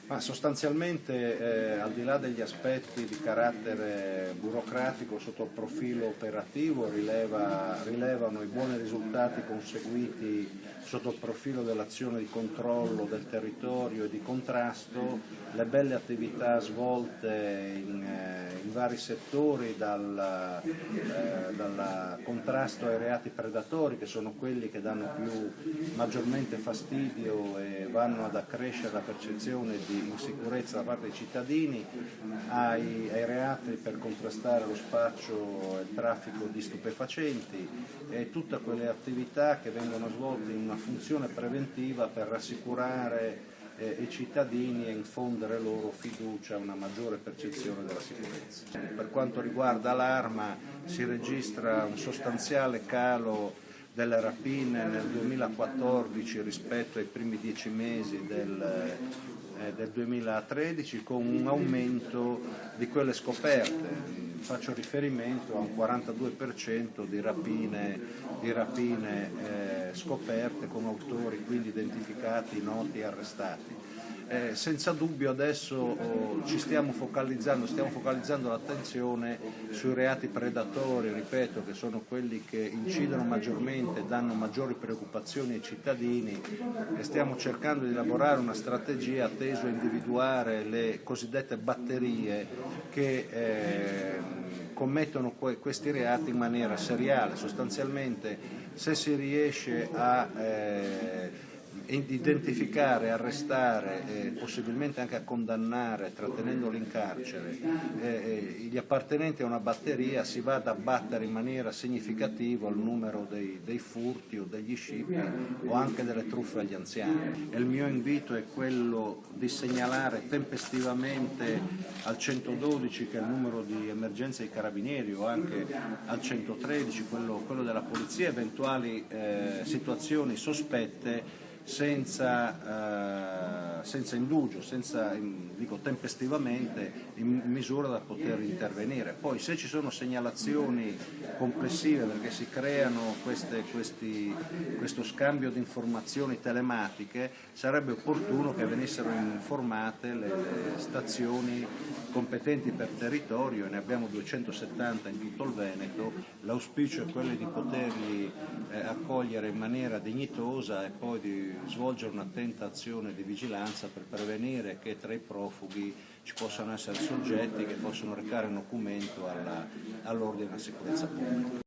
Ma sostanzialmente, al di là degli aspetti di carattere burocratico, sotto il profilo operativo rilevano i buoni risultati conseguiti sotto il profilo dell'azione di controllo del territorio e di contrasto, le belle attività svolte in vari settori, dal contrasto ai reati predatori, che sono quelli che danno maggiormente fastidio e vanno ad accrescere la percezione di insicurezza da parte dei cittadini, ai reati per contrastare lo spaccio e il traffico di stupefacenti e tutte quelle attività che vengono svolte in una funzione preventiva per rassicurare i cittadini e infondere loro fiducia, una maggiore percezione della sicurezza. Per quanto riguarda l'Arma, si registra un sostanziale calo delle rapine nel 2014 rispetto ai primi 10 mesi del 2013, con un aumento di quelle scoperte. Faccio riferimento a un 42% di rapine scoperte, con autori quindi identificati, noti e arrestati. Senza dubbio adesso stiamo focalizzando l'attenzione sui reati predatori, ripeto, che sono quelli che incidono maggiormente, danno maggiori preoccupazioni ai cittadini, e stiamo cercando di elaborare una strategia tesa a individuare le cosiddette batterie che commettono questi reati in maniera seriale. Sostanzialmente, se si riesce a identificare, arrestare e possibilmente anche a condannare, trattenendoli in carcere, gli appartenenti a una batteria, si va ad abbattere in maniera significativa il numero dei furti o degli scippi o anche delle truffe agli anziani. E il mio invito è quello di segnalare tempestivamente al 112, che è il numero di emergenza dei carabinieri, o anche al 113, quello della polizia, eventuali situazioni sospette senza indugio, dico tempestivamente, in misura da poter intervenire. Poi se ci sono segnalazioni complessive, perché si creano questo scambio di informazioni telematiche, sarebbe opportuno che venissero informate le stazioni competenti per territorio, e ne abbiamo 270 in tutto il Veneto. L'auspicio è quello di poterli accogliere in maniera dignitosa e poi di svolgere un'attenta azione di vigilanza per prevenire che tra i profughi ci possano essere soggetti che possono recare nocumento all'ordine e alla sicurezza pubblica.